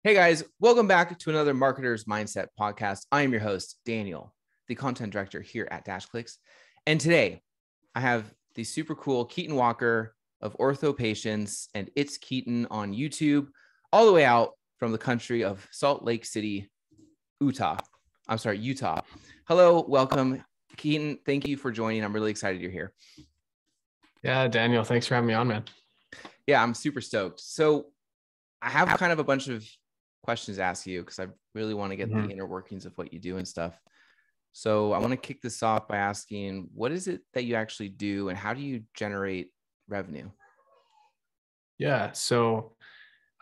Hey guys, welcome back to another Marketer's Mindset podcast. I am your host, Daniel, the content director here at DashClicks. And today I have the super cool Keaton Walker of OrthoPatients and ItsKeaton on YouTube, all the way out from the country of Salt Lake City, Utah. Hello, welcome, Keaton. Thank you for joining. I'm really excited you're here. Yeah, Daniel, thanks for having me on, man. Yeah, I'm super stoked. So I have kind of a bunch of questions to ask you because I really want to get the inner workings of what you do and stuff. So I want to kick this off by asking, what is it that you actually do and how do you generate revenue? Yeah, so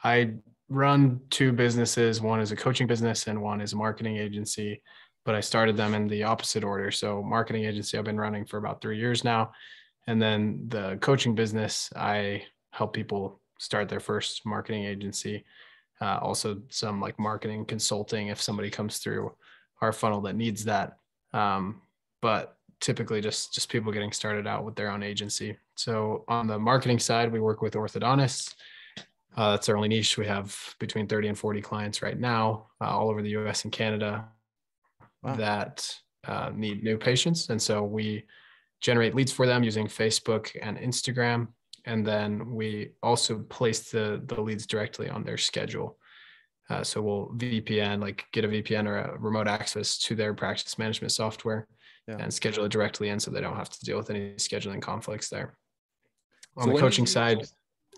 I run two businesses. One is a coaching business and one is a marketing agency, but I started them in the opposite order. So marketing agency, I've been running for about 3 years now. And then the coaching business, I help people start their first marketing agency. Also some like marketing consulting if somebody comes through our funnel that needs that. But typically just people getting started out with their own agency. So on the marketing side, we work with orthodontists. That's our only niche. We have between 30 and 40 clients right now, all over the US and Canada. Wow. That need new patients. And so we generate leads for them using Facebook and Instagram. And then we also place the leads directly on their schedule. So we'll VPN, like get a VPN or a remote access to their practice management software and schedule it directly in so they don't have to deal with any scheduling conflicts there. On the coaching side,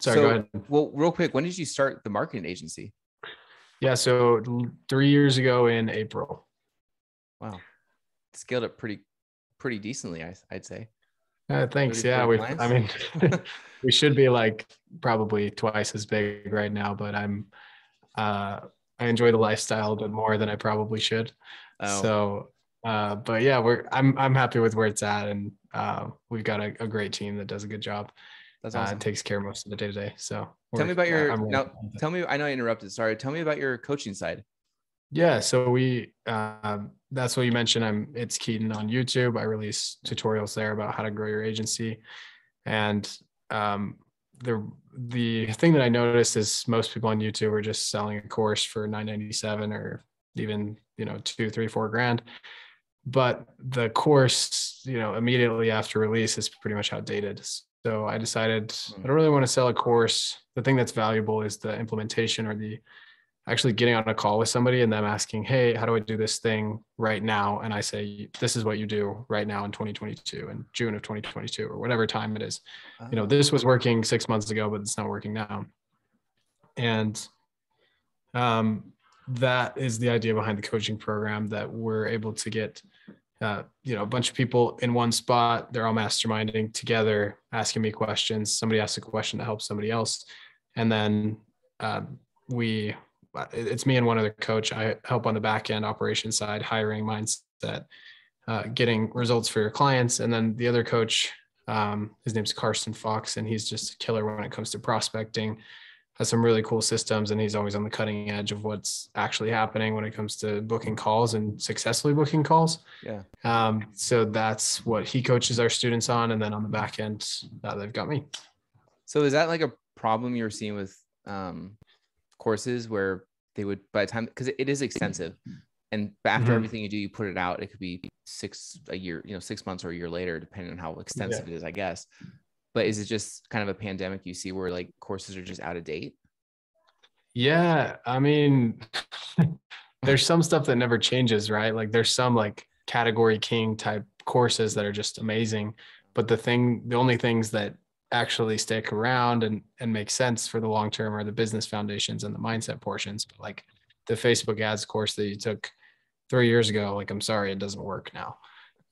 go ahead. Well, real quick, when did you start the marketing agency? Yeah, so 3 years ago in April. Wow. Scaled up pretty decently, I'd say. Thanks. Yeah, we should be like probably twice as big right now, but I enjoy the lifestyle a bit more than I probably should. Oh. So, but yeah, I'm happy with where it's at, and we've got a great team that does a good job. That's awesome. Takes care of most of the day to day. So tell me about I know I interrupted. Sorry. Tell me about your coaching side. Yeah. So that's what you mentioned. It's Keaton on YouTube. I release tutorials there about how to grow your agency. And the thing that I noticed is most people on YouTube are just selling a course for $997 or even, $2, $3, $4 grand. But the course, immediately after release is pretty much outdated. So I decided I don't really want to sell a course. The thing that's valuable is the implementation or the actually getting on a call with somebody and them asking, hey, how do I do this thing right now? And I say, this is what you do right now in 2022 and June of 2022 or whatever time it is. This was working 6 months ago, but it's not working now. And that is the idea behind the coaching program, that we're able to get, a bunch of people in one spot. They're all masterminding together, asking me questions. Somebody asks a question that helps somebody else. And then it's me and one other coach. I help on the back end operations side, hiring, mindset, getting results for your clients. And then the other coach, his name's Carson Fox, and he's just a killer when it comes to prospecting, has some really cool systems, and he's always on the cutting edge of what's actually happening when it comes to booking calls and successfully booking calls. Yeah. So that's what he coaches our students on. And then on the back end, they've got me. So is that like a problem you're seeing with courses where they would, by the time, because it is extensive, and after everything you do, you put it out, it could be 6 months or a year later, depending on how extensive it is, I guess. But is it just kind of a pandemic you see where like courses are just out of date? Yeah. I mean, there's some stuff that never changes, right? Like there's some like category king type courses that are just amazing. But the only things that actually stick around and make sense for the long term are the business foundations and the mindset portions. But like the Facebook ads course that you took 3 years ago, like, I'm sorry, it doesn't work now.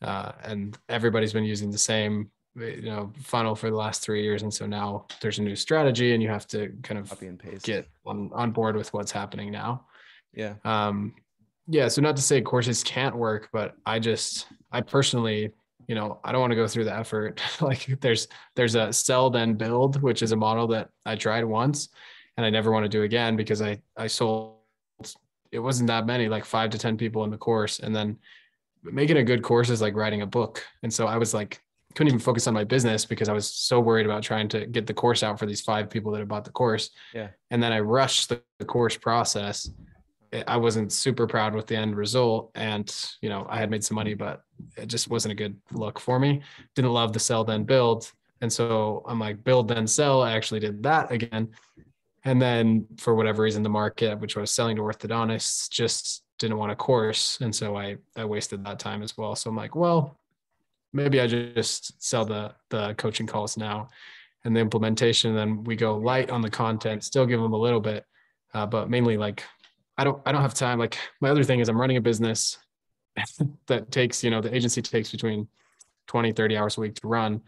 And everybody's been using the same, funnel for the last 3 years. And so now there's a new strategy and you have to kind of copy and paste, get on board with what's happening now. Yeah. So not to say courses can't work, but I personally, I don't want to go through the effort. Like there's a sell then build, which is a model that I tried once and I never want to do again, because I sold, it wasn't that many, like 5 to 10 people in the course. And then making a good course is like writing a book. And so I was like, couldn't even focus on my business because I was so worried about trying to get the course out for these 5 people that had bought the course. Yeah. And then I rushed the course process. I wasn't super proud with the end result. And, you know, I had made some money, but it just wasn't a good look for me. Didn't love the sell, then build. And so I'm like, build, then sell. I actually did that again. And then for whatever reason, the market, which I was selling to orthodontists, just didn't want a course. And so I wasted that time as well. So I'm like, well, maybe I just sell the coaching calls now and the implementation. Then we go light on the content, still give them a little bit, but mainly like, I don't have time. Like my other thing is I'm running a business that takes, you know, the agency takes between 20, 30 hours a week to run.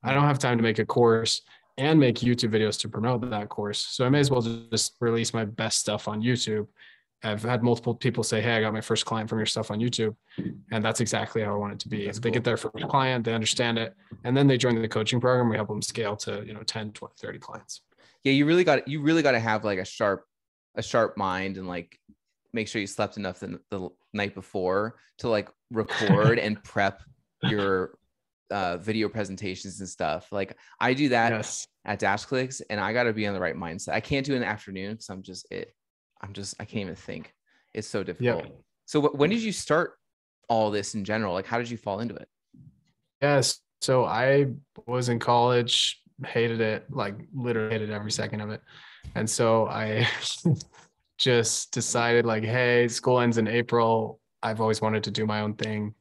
I don't have time to make a course and make YouTube videos to promote that course. So I may as well just release my best stuff on YouTube. I've had multiple people say, hey, I got my first client from your stuff on YouTube. And that's exactly how I want it to be. That's they get their first client, they understand it, and then they join the coaching program. We help them scale to, you know, 10, 20, 30 clients. Yeah. You really got to have like a sharp mind and like make sure you slept enough the night before to like record and prep your video presentations and stuff. Like I do that at DashClicks, and I got to be on the right mindset. I can't do it in the afternoon because I can't even think. It's so difficult. Yep. So when did you start all this in general? Like, how did you fall into it? Yes. So I was in college, hated it, like literally hated every second of it. And so I just decided like, hey, school ends in April. I've always wanted to do my own thing.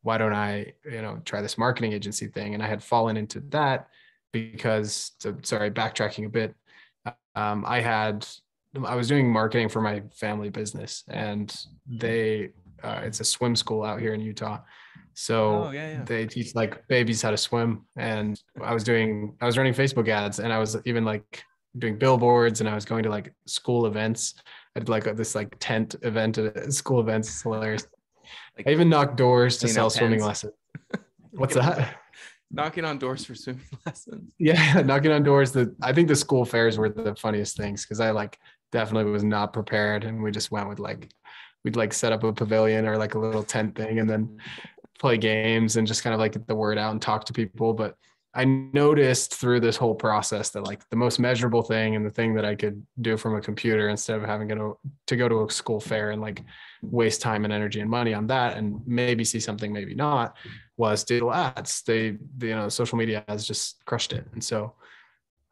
Why don't I, you know, try this marketing agency thing? And I had fallen into that because, backtracking a bit, I was doing marketing for my family business, and it's a swim school out here in Utah. So they teach like babies how to swim. And I was running Facebook ads, and I was even like doing billboards, and I was going to like school events. I did like this like tent event at school events. It's hilarious. Like, I even knocked doors to sell swimming lessons. What's that? Knocking on doors for swimming lessons. Yeah, knocking on doors. I think the school fairs were the funniest things because I like definitely was not prepared, and we just went with like, we'd like set up a pavilion or like a little tent thing and then play games and just kind of like get the word out and talk to people. But I noticed through this whole process that like the most measurable thing and the thing that I could do from a computer instead of having to go to a school fair and like waste time and energy and money on that and maybe see something, maybe not, was digital ads. You know, social media has just crushed it. And so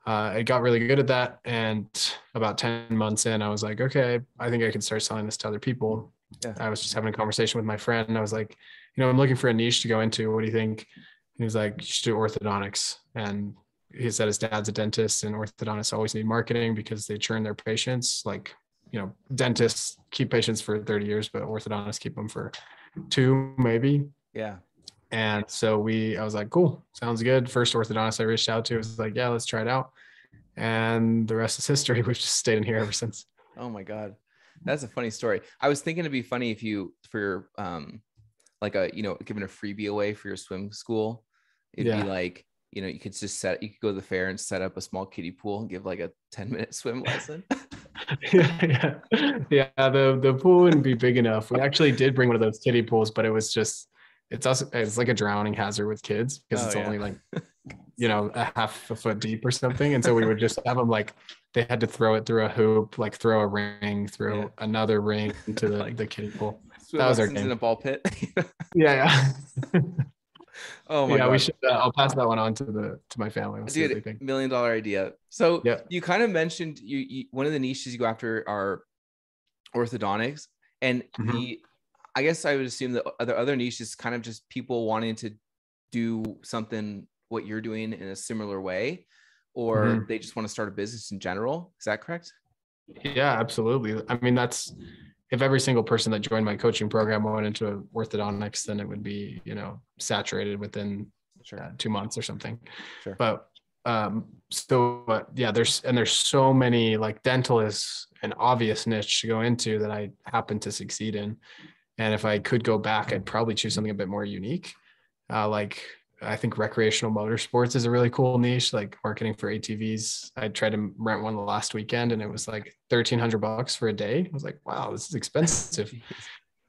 I got really good at that. And about 10 months in, I was like, okay, I think I could start selling this to other people. Yeah. I was just having a conversation with my friend, and I was like, you know, I'm looking for a niche to go into. What do you think? And he was like, you should do orthodontics. And he said his dad's a dentist, and orthodontists always need marketing because they churn their patients. Like, you know, dentists keep patients for 30 years, but orthodontists keep them for 2, maybe. Yeah. And so I was like, cool, sounds good. First orthodontist I reached out to was like, yeah, let's try it out. And the rest is history. We've just stayed in here ever since. Oh my God. That's a funny story. I was thinking it'd be funny if you, for your, giving a freebie away for your swim school. It'd be like, you know, you could go to the fair and set up a small kiddie pool and give like a 10-minute swim lesson. Yeah. The pool wouldn't be big enough. We actually did bring one of those kiddie pools, but it was just, it's like a drowning hazard with kids because only like, you know, a half a foot deep or something. And so we would just have them like, they had to throw it through a hoop, like throw a ring, throw another ring into the kiddie pool. That was our game. In a ball pit. Yeah. Oh my God. We should. I'll pass that one on to my family. We'll Dude, $1 million idea. So you kind of mentioned you one of the niches you go after are orthodontics, and I guess I would assume that other niches kind of just people wanting to do something what you're doing in a similar way, or they just want to start a business in general. Is that correct? Yeah, absolutely. I mean, if every single person that joined my coaching program went into orthodontics, then it would be, you know, saturated within 2 months or something. Sure. But there's so many, like dental is an obvious niche to go into that I happen to succeed in. And if I could go back, I'd probably choose something a bit more unique. Like I think recreational motorsports is a really cool niche, like marketing for ATVs. I tried to rent one last weekend and it was like $1,300 for a day. I was like, wow, this is expensive.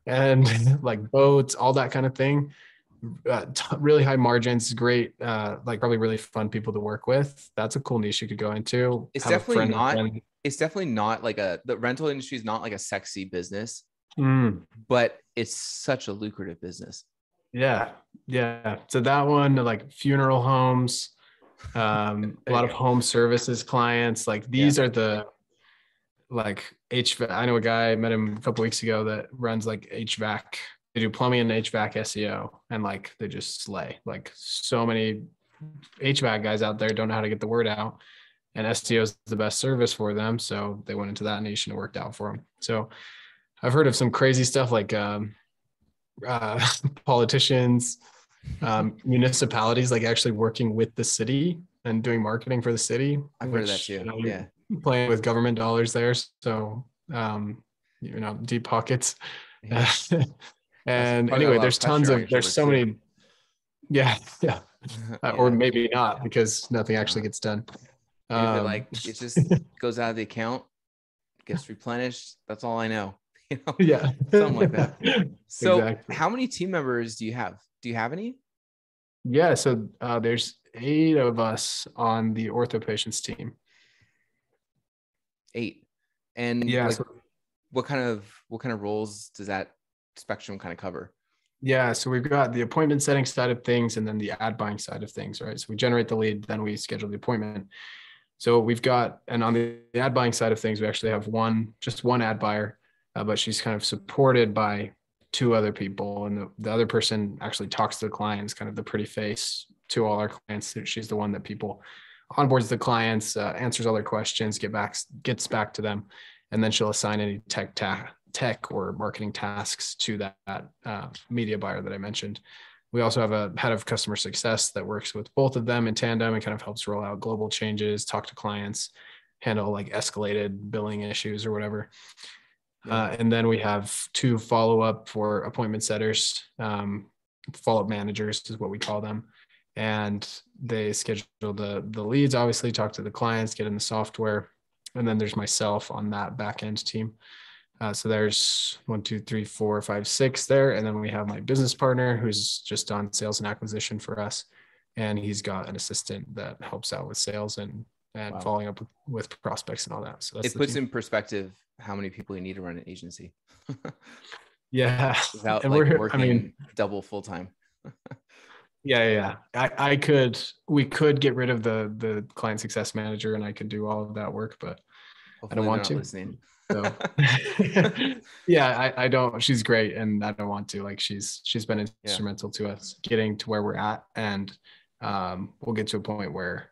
And like boats, all that kind of thing. really high margins, great, like probably really fun people to work with. That's a cool niche you could go into. It's Have a definitely friend of a not. friend. It's definitely not like the rental industry is not like a sexy business, Mm, but it's such a lucrative business. yeah. Yeah. So that one, like funeral homes, a There you lot of go. home services clients, like Yeah. these are the like HVAC. I know a guy, I met him a couple weeks ago that runs like HVAC. They do plumbing and HVAC SEO, and like they just slay. Like so many HVAC guys out there don't know how to get the word out, and SEO is the best service for them. So they went into that niche and it worked out for them. So I've heard of some crazy stuff like uh, politicians, municipalities, like actually working with the city and doing marketing for the city, I've heard of that which, too. you're Yeah. playing with government dollars there. So, deep pockets. Yeah. That's And probably got a anyway, lot of pressure on your there's shoulders so too. many, yeah, yeah. Or Yeah. maybe not because nothing actually gets done. Maybe Um, like it just goes out of the account, gets replenished. That's all I know. yeah, Something like that. So exactly. how many team members do you have? Do you have any? Yeah. So there's 8 of us on the OrthoPatients team. 8. And Yeah. like So what kind of roles does that spectrum kind of cover? Yeah, so we've got the appointment setting side of things and then the ad buying side of things, right? So we generate the lead, then we schedule the appointment. So we've got, and on the ad buying side of things, we actually have just one ad buyer, but she's kind of supported by 2 other people. And the other person actually talks to the clients, kind of the pretty face to all our clients. She's the one that people onboards the clients, answers all their questions, gets back to them. And then she'll assign any tech or marketing tasks to that media buyer that I mentioned. We also have a head of customer success that works with both of them in tandem and kind of helps roll out global changes, talk to clients, handle like escalated billing issues or whatever. Yeah. And then we have 2 follow-up for appointment setters, follow-up managers is what we call them. And they schedule the leads, obviously talk to the clients, get in the software. And then there's myself on that back end team. So there's 1, 2, 3, 4, 5, 6 there. And then we have my business partner who's just on sales and acquisition for us. And he's got an assistant that helps out with sales and Wow. following up with prospects and all that. So that's It puts in perspective how many people you need to run an agency. Yeah. Without And like working double full time. Yeah. We could get rid of the client success manager and I could do all of that work, but Hopefully I don't want to. Listening. So yeah, I don't, she's great and I don't want to. Like she's been instrumental to us getting to where we're at. And we'll get to a point where,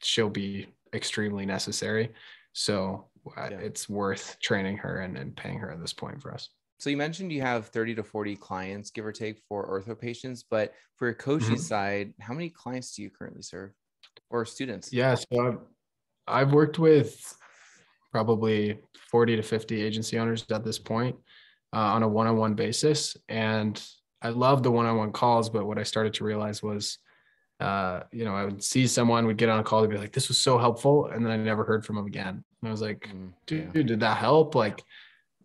she'll be extremely necessary. So it's worth training her and paying her at this point for us. So you mentioned you have 30 to 40 clients, give or take, for OrthoPatients, but for your coaching side, how many clients do you currently serve or students? Yeah, so I've worked with probably 40 to 50 agency owners at this point on a one-on-one basis. And I love the one-on-one calls, but what I started to realize was, I would see someone, would get on a call, they'd be like, this was so helpful. And then I never heard from them again. And I was like, dude, did that help? Like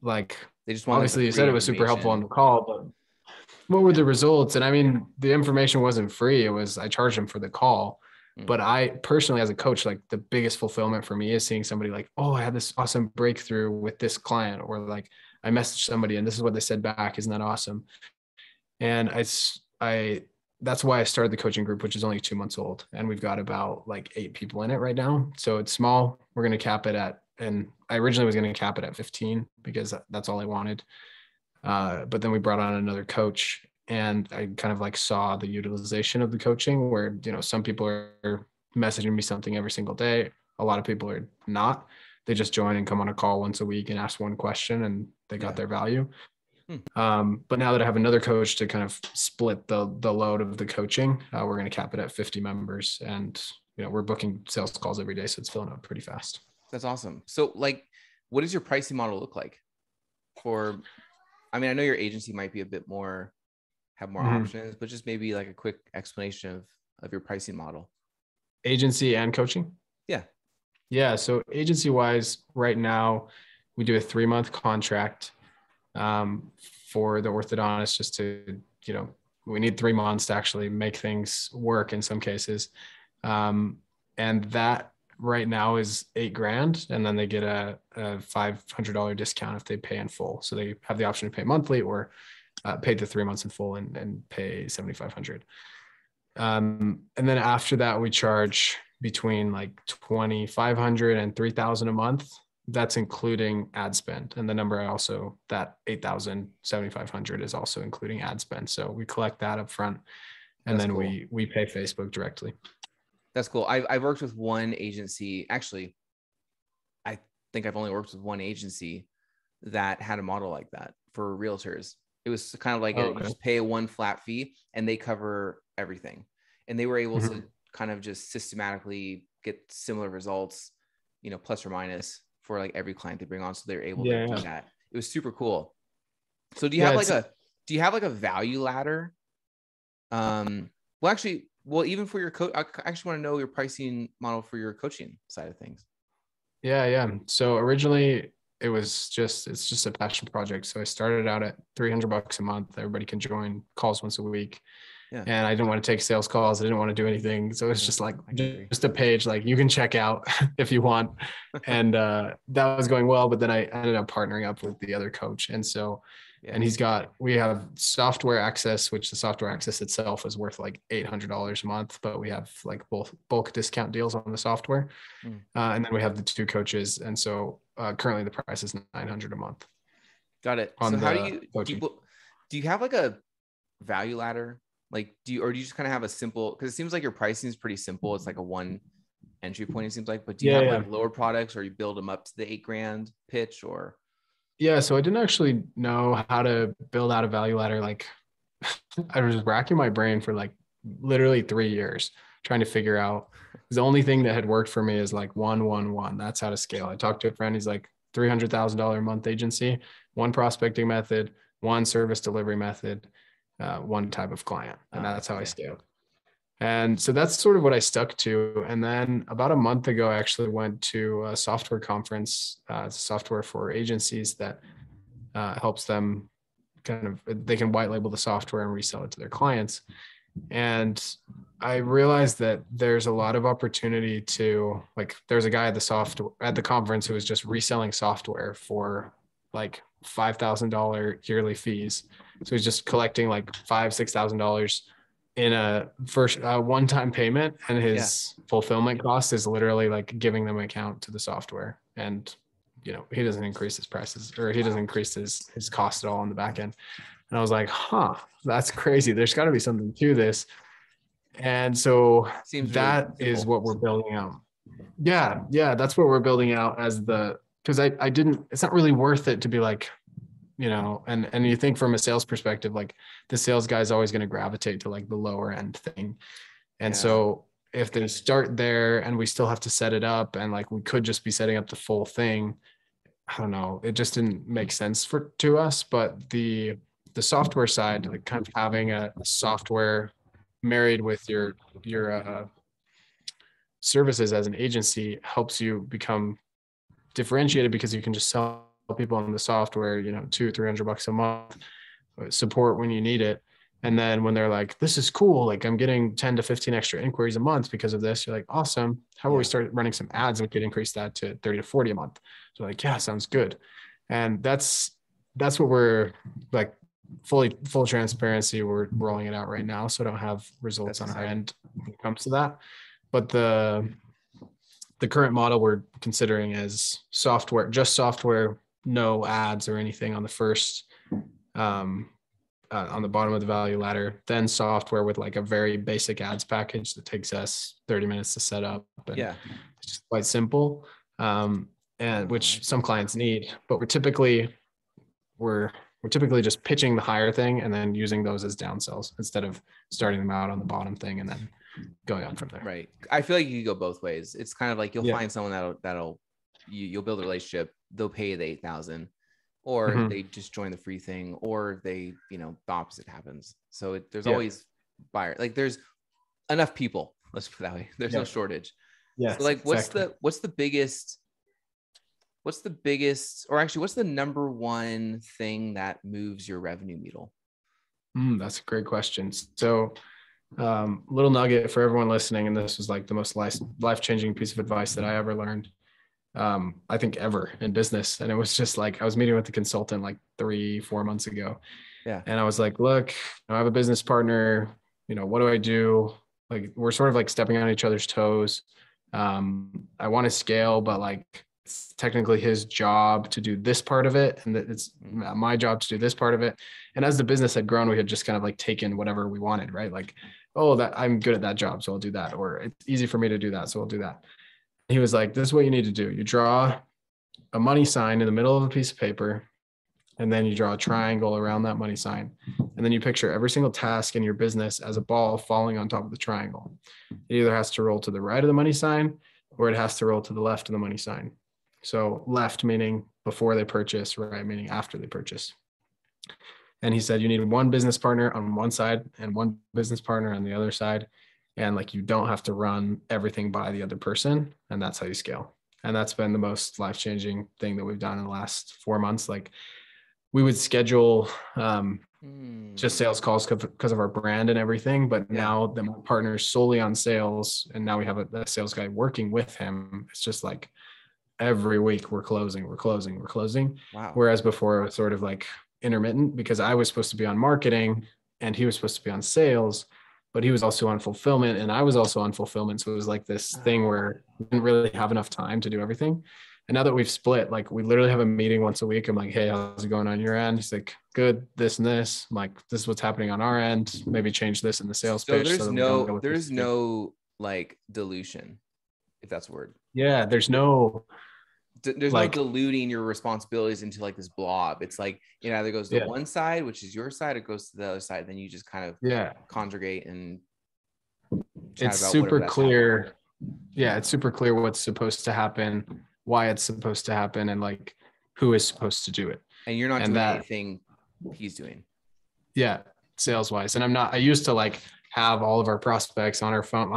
they just want obviously you said it was super helpful on the call, but what were the results? And I mean, the information wasn't free. I charged them for the call. But I personally, as a coach, like the biggest fulfillment for me is seeing somebody like, oh, I had this awesome breakthrough with this client, or like I messaged somebody and this is what they said back. Isn't that awesome? And that's why I started the coaching group, which is only 2 months old. And we've got about like 8 people in it right now. So it's small. We're going to cap it and I originally was going to cap it at 15 because that's all I wanted. But then we brought on another coach and I kind of like saw the utilization of the coaching where, some people are messaging me something every single day. A lot of people are not. They just join and come on a call once a week and ask one question and they got their value. But now that I have another coach to kind of split the load of the coaching, we're going to cap it at 50 members and, we're booking sales calls every day. So it's filling up pretty fast. That's awesome. So like, what does your pricing model look like I know your agency might be have more options, but just maybe like a quick explanation of your pricing model. Agency and coaching? Yeah. Yeah. So agency wise, right now we do a 3-month contract for the orthodontist just to, we need 3 months to actually make things work in some cases. And that right now is $8,000. And then they get a $500 discount if they pay in full. So they have the option to pay monthly or pay the 3 months in full and pay $7,500. And then after that, we charge between like $2,500 and $3,000 a month. That's including ad spend. And the number also, that $8,000, $7,500 is also including ad spend. So we collect that up front, and then cool. we pay Facebook directly. That's cool. I've worked with one agency. Actually, I think I've only worked with one agency that had a model like that for realtors. It was kind of like you just pay one flat fee and they cover everything. And they were able to kind of just systematically get similar results, you know, plus or minus for like every client they bring on. So they're able to do that. It was super cool. So do you have like a value ladder? Well, even for your coach, I actually want to know your pricing model for your coaching side of things. Yeah. So originally it's just a passion project. So I started out at $300 a month. Everybody can join, calls once a week. Yeah. And I didn't want to take sales calls. I didn't want to do anything. So it's just like just a page, like you can check out if you want. And that was going well, but then I ended up partnering up with the other coach. And so, and we have software access, which the software access itself is worth like $800 a month, but we have like both bulk discount deals on the software. And then we have the 2 coaches. And so currently the price is $900 a month. Got it. So how do you have like a value ladder? Like, do you just kind of have a simple, because it seems like your pricing is pretty simple. It's like a one entry point, it seems like, but do you have like lower products, or you build them up to the $8,000 pitch, or? Yeah. So I didn't actually know how to build out a value ladder. Like I was racking my brain for like literally 3 years trying to figure out. The only thing that had worked for me is like 1-1-1. That's how to scale. I talked to a friend. He's like $300,000 a month agency, one prospecting method, one service delivery method, one type of client. And that's how I scaled. And so that's sort of what I stuck to. And then about a month ago, I actually went to a software conference. It's a software for agencies that helps them they can white label the software and resell it to their clients. And I realized that there's a lot of opportunity to, like, there's a guy at the conference who was just reselling software for like $5,000 yearly fees. So he's just collecting like $5,000-$6,000 in a first one-time payment, and his fulfillment cost is literally like giving them an account to the software. And you know, he doesn't increase his prices, or he doesn't increase his cost at all on the back end. And I was like, that's crazy. There's got to be something to this. And so that is what we're building out. Yeah. That's what we're building out because it's not really worth it to be like, you know, and you think from a sales perspective, like the sales guy is always going to gravitate to like the lower end thing. And so if they start there and we still have to set it up, and like we could just be setting up the full thing, I don't know, it just didn't make sense to us. But the software side, like kind of having a software married with your services as an agency helps you become differentiated, because you can just sell people on the software, you know, $200-$300 a month, support when you need it. And then when they're like, this is cool, like I'm getting 10 to 15 extra inquiries a month because of this, you're like, awesome. How about we start running some ads and we could increase that to 30 to 40 a month? So like, yeah, sounds good. And that's what we're like, full transparency. We're rolling it out right now. So I don't have results on our end when it comes to that. But the current model we're considering is just software, no ads or anything on the first, on the bottom of the value ladder, then software with like a very basic ads package that takes us 30 minutes to set up. And it's just quite simple, and which some clients need, but we're typically just pitching the higher thing and then using those as downsells instead of starting them out on the bottom thing and then going on from there. Right. I feel like you can go both ways. It's kind of like you'll find someone you'll build a relationship. They'll pay the 8,000, or they just join the free thing, or they, you know, the opposite happens. So there's always buyer. Like there's enough people. Let's put it that way. There's no shortage. Yeah. So like, what's the biggest, or actually what's the number one thing that moves your revenue needle? That's a great question. So little nugget for everyone listening, and this was like the most life-changing piece of advice that I ever learned, I think ever in business. And it was just like, I was meeting with the consultant like 3-4 months ago. Yeah. And I was like, look, I have a business partner, what do I do? Like, we're sort of like stepping on each other's toes. I want to scale, but like it's technically his job to do this part of it. And it's my job to do this part of it. And as the business had grown, we had just kind of like taken whatever we wanted, right? Like, oh, that I'm good at that job, so I'll do that. Or it's easy for me to do that, so I'll do that. He was like, this is what you need to do. You draw a money sign in the middle of a piece of paper, and then you draw a triangle around that money sign. And then you picture every single task in your business as a ball falling on top of the triangle. It either has to roll to the right of the money sign, or it has to roll to the left of the money sign. So left meaning before they purchase, right meaning after they purchase. And he said, you need one business partner on one side and one business partner on the other side. And like, you don't have to run everything by the other person. And that's how you scale. And that's been the most life-changing thing that we've done in the last 4 months. Like, we would schedule just sales calls because of our brand and everything. But now that my partner's solely on sales, and now we have a sales guy working with him, it's just like every week we're closing. Wow. Whereas before it was sort of like intermittent, because I was supposed to be on marketing and he was supposed to be on sales, but he was also on fulfillment and I was also on fulfillment. So it was like this thing where we didn't really have enough time to do everything. And now that we've split, like, we literally have a meeting once a week. I'm like, hey, how's it going on your end? He's like, good, this and this. I'm like, this is what's happening on our end. Maybe change this in the sales So pitch. there's no like dilution, if that's a word. Yeah, there's no diluting your responsibilities into like this blob. It's like it either goes to one side, which is your side, or it goes to the other side. Then you just kind of conjugate and chat it's about super clear. Happening. Yeah, it's super clear what's supposed to happen, why it's supposed to happen, and like who is supposed to do it. And you're not doing anything he's doing. Yeah, sales wise. And I used to like have all of our prospects on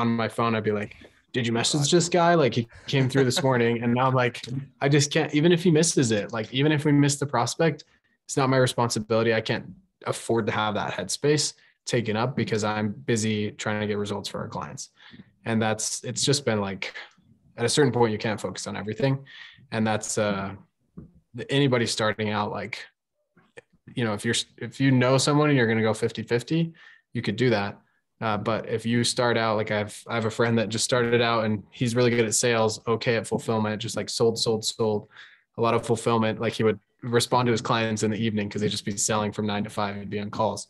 my phone. I'd be like, did you message this guy? Like, he came through this morning. And now I'm like, I just can't, even if he misses it, like, even if we miss the prospect, it's not my responsibility. I can't afford to have that headspace taken up because I'm busy trying to get results for our clients. And it's just been like, at a certain point, you can't focus on everything. And that's anybody starting out, like, if you know someone and you're going to go 50-50, you could do that. But if you start out, like, I have a friend that just started out and he's really good at sales, okay at fulfillment, just like sold, a lot of fulfillment. Like, he would respond to his clients in the evening because they'd just be selling from 9 to 5. He'd be on calls.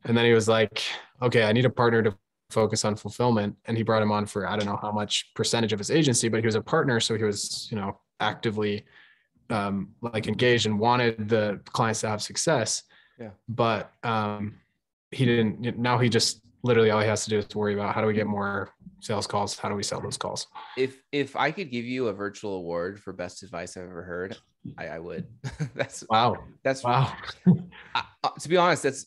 And then he was like, okay, I need a partner to focus on fulfillment. And he brought him on for, I don't know how much percentage of his agency, but he was a partner. So he was, actively like engaged and wanted the clients to have success. Yeah. But he didn't. Now he just literally all he has to do is worry about how do we get more sales calls? How do we sell those calls? If I could give you a virtual award for best advice I've ever heard, I would. Wow. To be honest,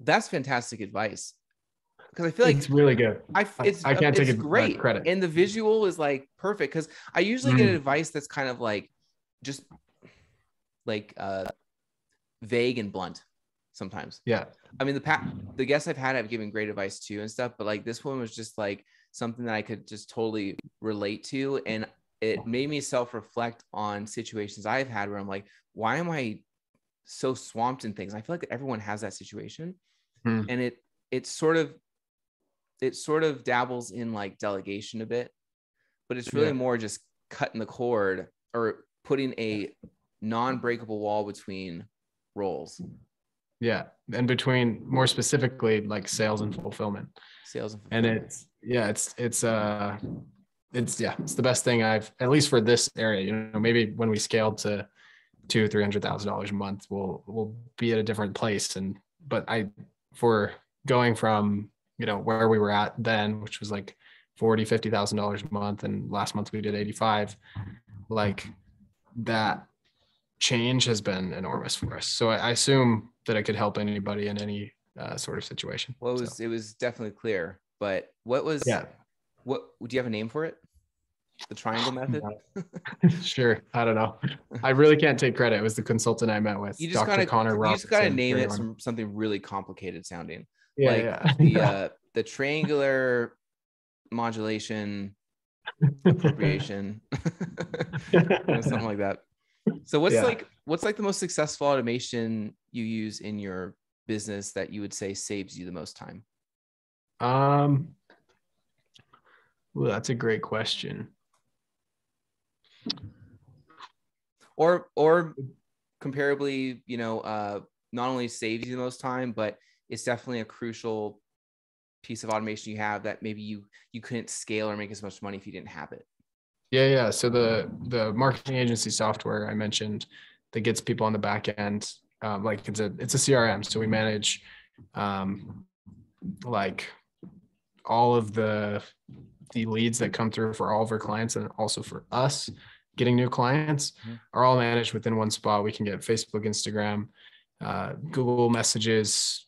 that's fantastic advice. Because I feel like it's really good. I can't take great credit. And the visual is like perfect. Because I usually get advice that's kind of like just like vague and blunt sometimes. Yeah. I mean, the guests I've had have given great advice too and stuff, but like this one was just like something that I could just totally relate to. And it made me self-reflect on situations I've had where I'm like, why am I so swamped in things? I feel like everyone has that situation. And it sort of dabbles in like delegation a bit, but it's really more just cutting the cord or putting a non-breakable wall between roles. Yeah. And between, more specifically, like sales and fulfillment. And it's the best thing at least for this area, maybe when we scaled to $200,000-$300,000 a month, we'll be at a different place. But for going from, where we were at then, which was like $40,000-$50,000 a month. And last month we did 85, like that change has been enormous for us. So I assume that it could help anybody in any sort of situation. Well, it was definitely clear, but what do you have a name for it? The triangle method? Sure. I don't know. I really can't take credit. It was the consultant I met with, You just Dr. gotta Connor you just gotta Robinson. name Great it one. something really complicated sounding. Yeah, Like yeah. the triangular modulation appropriation. Something like that. So what's Yeah. like the most successful automation you use in your business that you would say saves you the most time? Well, that's a great question. Or comparably, not only saves you the most time, but it's definitely a crucial piece of automation you have that maybe you couldn't scale or make as much money if you didn't have it. Yeah. So the marketing agency software I mentioned that gets people on the back end, like it's a CRM. So we manage like all of the leads that come through for all of our clients and also for us getting new clients are all managed within one spot. We can get Facebook, Instagram, Google messages,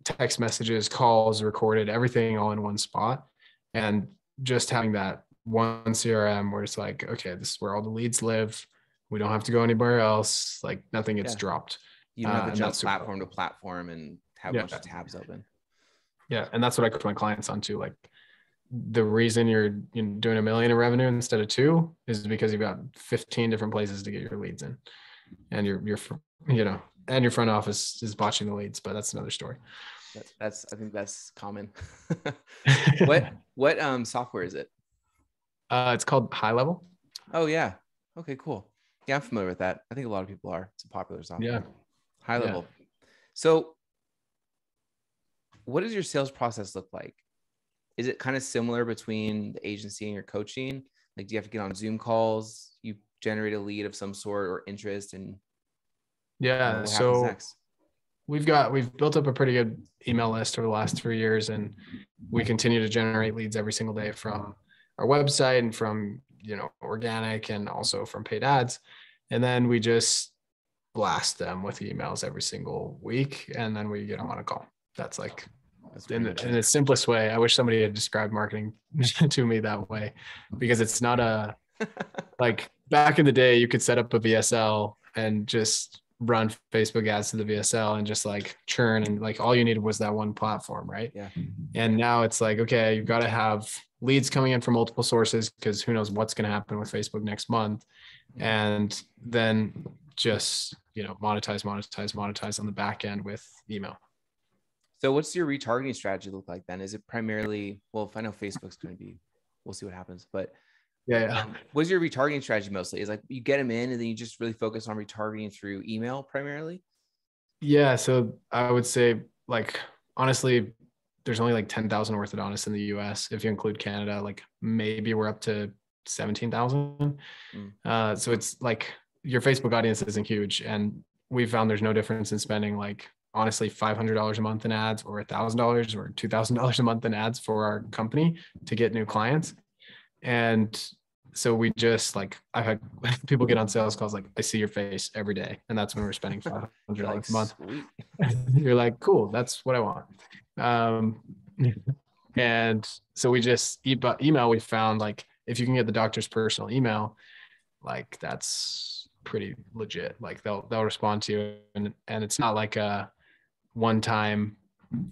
text messages, calls recorded, everything all in one spot. And just having that one CRM where it's like, okay, this is where all the leads live. We don't have to go anywhere else. Like nothing gets dropped. You don't have to and jump that's super platform to platform and have a bunch of tabs open. Yeah. And that's what I coach my clients on too. Like the reason you're doing $1 million in revenue instead of 2 is because you've got 15 different places to get your leads in, and your and your front office is botching the leads, but that's another story. I think that's common. What software is it? It's called High Level. Oh yeah. Okay, cool. Yeah, I'm familiar with that. I think a lot of people are. It's a popular software. Yeah. High Level. So what does your sales process look like? Is it kind of similar between the agency and your coaching? Like, do you have to get on Zoom calls? You generate a lead of some sort or interest, and what happens next? We've built up a pretty good email list over the last 3 years, and we continue to generate leads every single day from our website and from organic and also from paid ads. And then we just blast them with emails every single week, and then we get them on a call. That's like in the simplest way. I wish somebody had described marketing to me that way, because it's not a like back in the day you could set up a VSL and just run Facebook ads to the VSL and just like churn, and like all you needed was that one platform, right? Yeah. And now it's like, okay, you've got to have leads coming in from multiple sources, because who knows what's going to happen with Facebook next month. And then just monetize on the back end with email. So what's your retargeting strategy look like then? Is it primarily, well, if I know Facebook's going to be, we'll see what happens, but what's your retargeting strategy mostly? Is like you get them in and then you just really focus on retargeting through email primarily? Yeah. So I would say, like, honestly, there's only like 10,000 orthodontists in the US. If you include Canada, like maybe we're up to 17,000. So it's like your Facebook audience isn't huge. And we found there's no difference in spending like, honestly, $500 a month in ads or $1,000 or $2,000 a month in ads for our company to get new clients. And so we just like, I've had people get on sales calls like, I see your face every day. And that's when we're spending $500 a month. Sweet. You're like, cool, that's what I want. And so we just email, we found like, if you can get the doctor's personal email, like that's pretty legit. Like they'll respond to you, and it's not like a one-time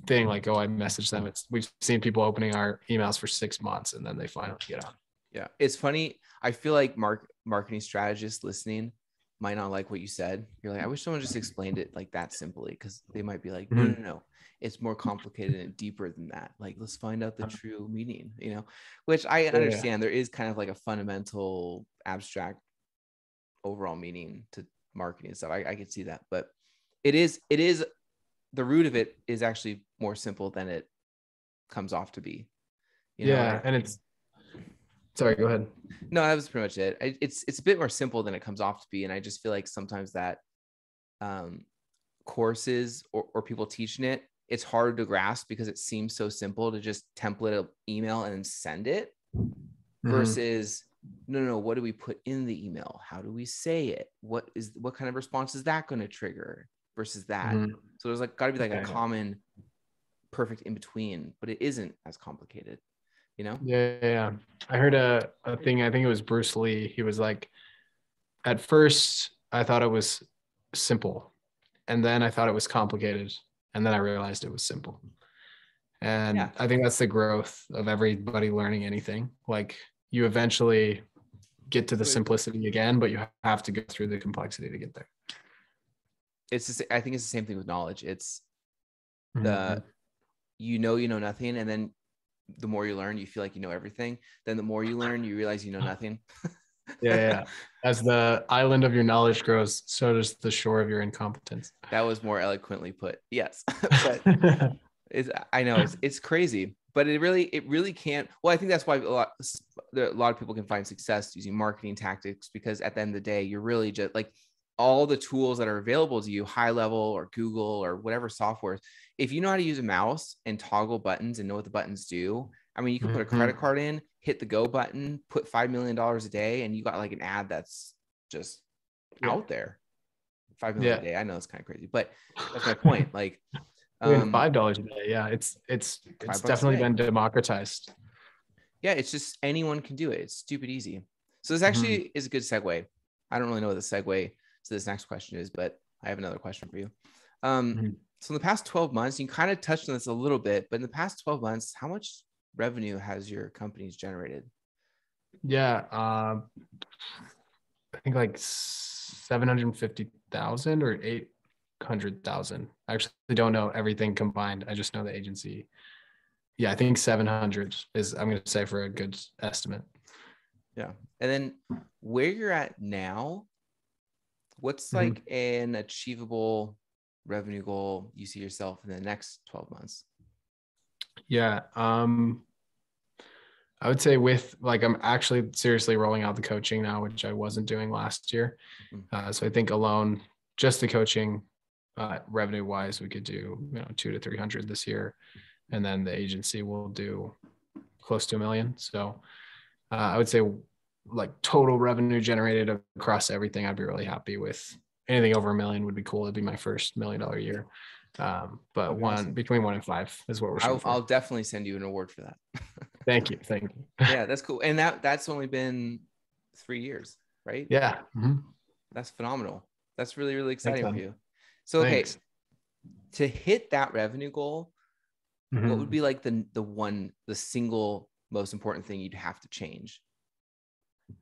thing. Like, oh, I messaged them. We've seen people opening our emails for 6 months and then they finally get on. Yeah. It's funny. I feel like marketing strategists listening might not like what you said. You're like, I wish someone just explained it like that simply, because they might be like, no. It's more complicated and deeper than that. Like, let's find out the true meaning, which I understand. There is kind of like a fundamental abstract overall meaning to marketing and stuff. I could see that, but it is the root of it is actually more simple than it comes off to be. And it's, sorry, go ahead. No, that was pretty much it. It's a bit more simple than it comes off to be. And I just feel like sometimes that courses or people teaching it, it's hard to grasp because it seems so simple to just template an email and send it versus no, what do we put in the email? How do we say it? What kind of response is that going to trigger versus that? So there's like got to be like a common perfect in between, but it isn't as complicated. you know? Yeah. I heard a thing, I think it was Bruce Lee. He was like, at first I thought it was simple, and then I thought it was complicated, and then I realized it was simple. And Yeah. I think that's the growth of everybody learning anything. Like, you eventually get to the simplicity again, but you have to go through the complexity to get there. It's just, I think it's the same thing with knowledge. It's Mm-hmm. you know nothing, and then the more you learn, you feel like you know everything. Then the more you learn, you realize you know nothing. Yeah. As the island of your knowledge grows, so does the shore of your incompetence. That was more eloquently put. Yes. But I know it's crazy, but it really can't. Well, I think that's why a lot of people can find success using marketing tactics, because at the end of the day, you're really just like, all the tools that are available to you, high level or Google or whatever software, if you know how to use a mouse and toggle buttons and know what the buttons do, I mean, you can put a credit card in, hit the go button, put $5 million a day, and you got like an ad that's just out there. 5 million a day. I know it's kind of crazy, but that's my point. Like, $5 a day. Yeah, it's definitely been democratized. Yeah, it's just anyone can do it. It's stupid easy. So this actually is a good segue. I don't really know what the segue to this next question is, but I have another question for you. So in the past 12 months, you kind of touched on this a little bit, but in the past 12 months, how much revenue has your companies generated? Yeah, I think like 750,000 or 800,000. I actually don't know everything combined. I just know the agency. Yeah, I think 700 is, I'm going to say, for a good estimate. Yeah. And then where you're at now, what's like an achievable revenue goal you see yourself in the next 12 months? Yeah. I would say with, like, I'm actually seriously rolling out the coaching now, which I wasn't doing last year. So I think alone, just the coaching, revenue wise, we could do, 200 to 300 this year. And then the agency will do close to $1 million. So I would say, like, total revenue generated across everything, I'd be really happy with. Anything over $1 million would be cool. It'd be my first $1 million year. But awesome. Between 1 and 5 is what we're shooting for. I'll definitely send you an award for that. Thank you. Yeah, that's cool. And that's only been 3 years, right? Yeah. That's phenomenal. That's really, really exciting for you. So, okay, to hit that revenue goal, what would be like the single most important thing you'd have to change?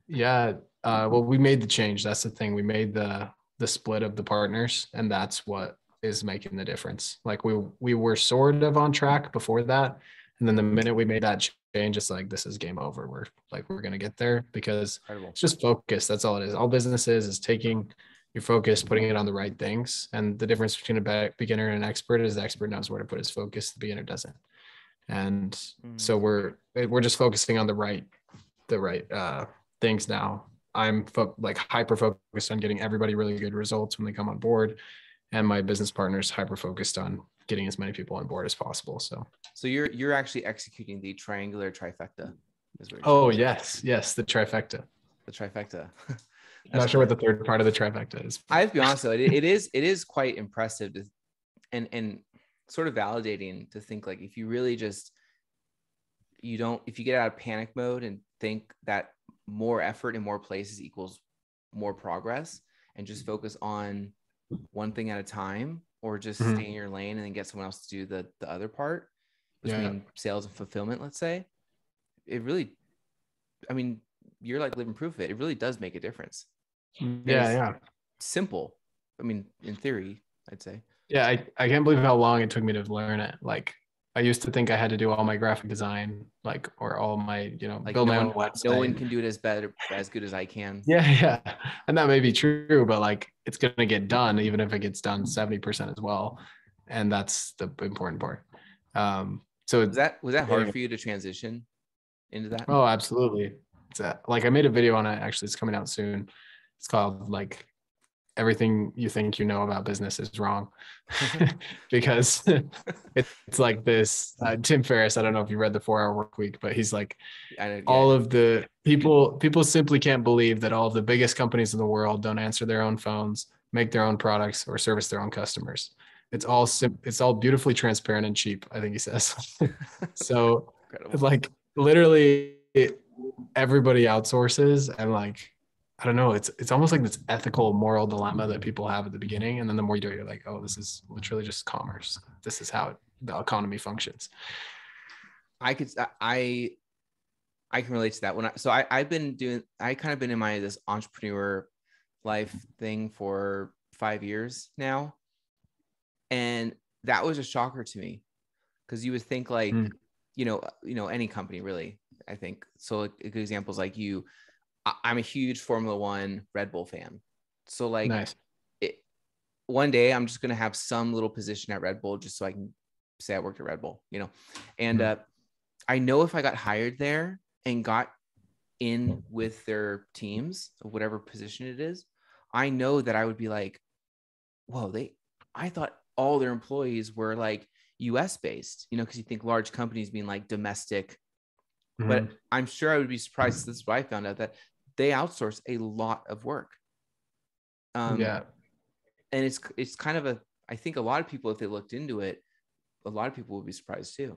Yeah. Well, we made the change. That's the thing. We made the split of the partners, and that's what is making the difference. Like, we were sort of on track before that. And then the minute we made that change, it's like, this is game over. We're going to get there, because it's just focus. That's all it is. All business is taking your focus, putting it on the right things. And the difference between a beginner and an expert is the expert knows where to put his focus. The beginner doesn't. And so we're just focusing on the right things now. I'm hyper focused on getting everybody really good results when they come on board. And my business partner's hyper focused on getting as many people on board as possible. So you're actually executing the triangular trifecta. Yes, the trifecta. The trifecta. I'm not sure what the third part of the trifecta is. I have to be honest though, it is quite impressive and sort of validating to think, like, if you really just if you get out of panic mode and think that more effort in more places equals more progress, and just focus on one thing at a time, or just stay in your lane and then get someone else to do the other part between sales and fulfillment, let's say, it really, I mean, you're like living proof of it. It really does make a difference. Yeah. Simple. I mean, in theory, I'd say. Yeah. I can't believe how long it took me to learn it. Like, I used to think I had to do all my graphic design, or all my, build my own website. No one can do it as good as I can. Yeah. And that may be true, but like, it's going to get done, even if it gets done 70% as well. And that's the important part. So was that hard for you to transition into that? Oh, absolutely. Like, I made a video on it. Actually, it's coming out soon. It's called, like, Everything You Think You Know About Business Is Wrong. Because it's like this, Tim Ferriss, I don't know if you read the 4 Hour Work Week, but he's like, all of the people simply can't believe that all of the biggest companies in the world don't answer their own phones, make their own products, or service their own customers. It's all beautifully transparent and cheap, I think he says. So incredible. literally everybody outsources, and like, I don't know, it's almost like this ethical moral dilemma that people have at the beginning. And then the more you do it, you're like, oh, this is literally just commerce. This is how the economy functions. I can relate to that. I've been doing, I kind of been in this entrepreneur life thing for 5 years now. And that was a shocker to me, because you would think like, any company really, I think. So like, a good example is like I'm a huge Formula One Red Bull fan. So like, nice. One day I'm just going to have some little position at Red Bull just so I can say I worked at Red Bull, and I know if I got hired there and got in with their teams of whatever position it is, I know that I would be like, whoa, I thought all their employees were like US based, because you think large companies mean like domestic, but I'm sure I would be surprised. This is what I found out, that they outsource a lot of work. And it's kind of I think a lot of people, if they looked into it, a lot of people would be surprised too.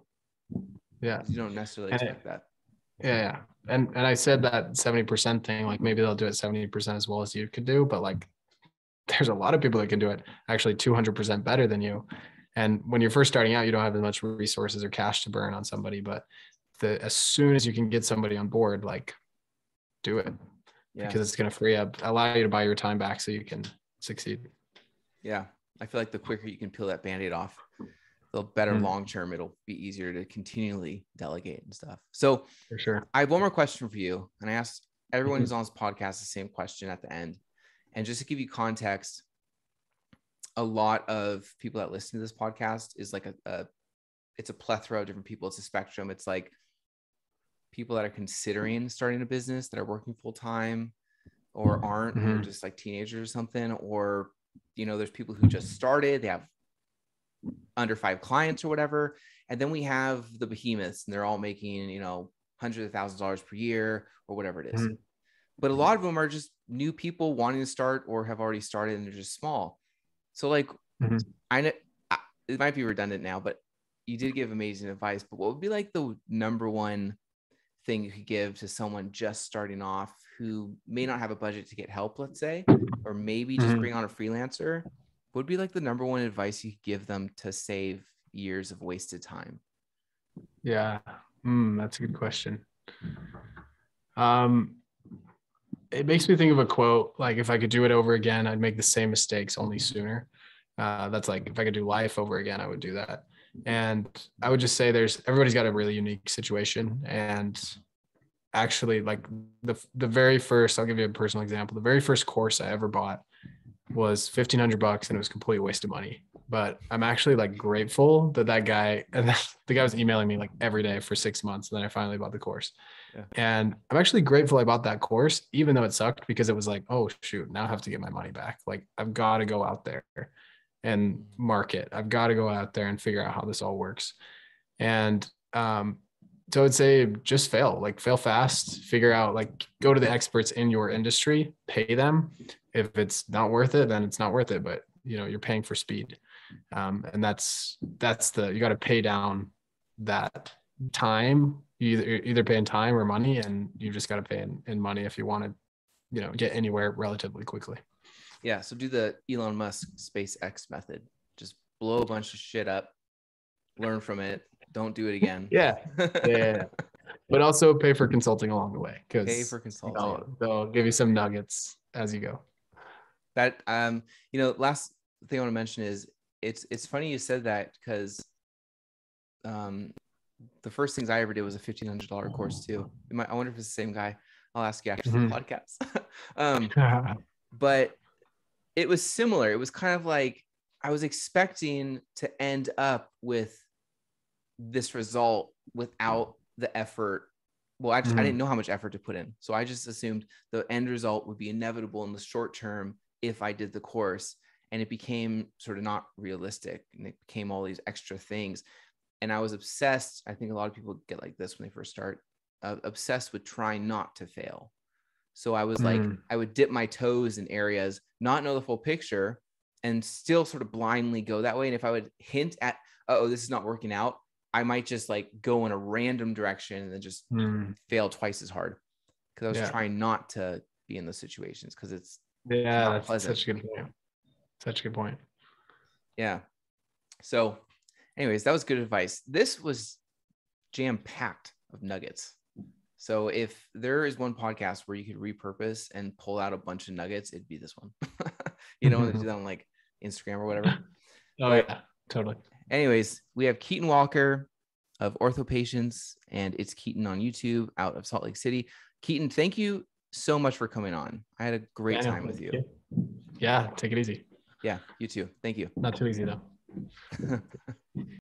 Yeah. You don't necessarily expect that. Yeah. And I said that 70% thing, like maybe they'll do it 70% as well as you could do, but like there's a lot of people that can do it actually 200% better than you. And when you're first starting out, you don't have as much resources or cash to burn on somebody, but as soon as you can get somebody on board, like do it, because it's going to allow you to buy your time back so you can succeed. Yeah. I feel like the quicker you can peel that Band-Aid off, the better long-term it'll be easier to continually delegate and stuff. So for sure. I have one more question for you. And I asked everyone who's on this podcast the same question at the end. And just to give you context, a lot of people that listen to this podcast is like it's a plethora of different people. It's a spectrum. It's like people that are considering starting a business, that are working full-time or aren't, they're just like teenagers or something, or, there's people who just started, they have under 5 clients or whatever. And then we have the behemoths, and they're all making, hundreds of thousands of dollars per year or whatever it is. But a lot of them are just new people wanting to start or have already started, and they're just small. So like, I know it might be redundant now, but you did give amazing advice. But what would be like the number one thing you could give to someone just starting off who may not have a budget to get help, let's say, or maybe just bring on a freelancer? What would be like the number one advice you could give them to save years of wasted time? Yeah. That's a good question. It makes me think of a quote, like, if I could do it over again, I'd make the same mistakes, only sooner. That's like, if I could do life over again, I would do that. And I would just say everybody's got a really unique situation. And actually, like the very first, I'll give you a personal example. The very first course I ever bought was $1,500, and it was a complete waste of money. But I'm actually like grateful that guy, and the guy was emailing me like every day for 6 months. And then I finally bought the course. Yeah. And I'm actually grateful I bought that course, even though it sucked, because it was like, oh shoot, now I have to get my money back. Like, I've got to go out there and market. I've got to go out there and figure out how this all works. And so I'd say just fail fast, figure out, like, go to the experts in your industry, pay them. If it's not worth it, then it's not worth it. But you're paying for speed. And that's you got to pay down that time. You either pay in time or money, and you just got to pay in money if you want to, get anywhere relatively quickly. Yeah. So do the Elon Musk SpaceX method. Just blow a bunch of shit up, learn from it. Don't do it again. Yeah. But also pay for consulting along the way, because pay for consulting. They'll give you some nuggets as you go. That last thing I want to mention is it's funny you said that, because the first things I ever did was a $1,500 course too. I wonder if it's the same guy. I'll ask you after the podcast. But it was similar. It was kind of like I was expecting to end up with this result without the effort. Well, I didn't know how much effort to put in. So I just assumed the end result would be inevitable in the short term if I did the course. And it became sort of not realistic, and it became all these extra things. And I was obsessed. I think a lot of people get like this when they first start, obsessed with trying not to fail. So I was like, I would dip my toes in areas, not know the full picture, and still sort of blindly go that way. And if I would hint at, oh, this is not working out, I might just like go in a random direction and then just fail twice as hard because I was trying not to be in those situations because it's not pleasant. Such a good point. Such a good point. Yeah. So anyways, that was good advice. This was jam-packed of nuggets. So if there is one podcast where you could repurpose and pull out a bunch of nuggets, it'd be this one. You don't want to do that on like Instagram or whatever. Yeah, totally. Anyways, we have Keaton Walker of OrthoPatients and ItsKeaton on YouTube out of Salt Lake City. Keaton, thank you so much for coming on. I had a great time with you. Yeah, take it easy. Yeah, you too. Thank you. Not too easy though.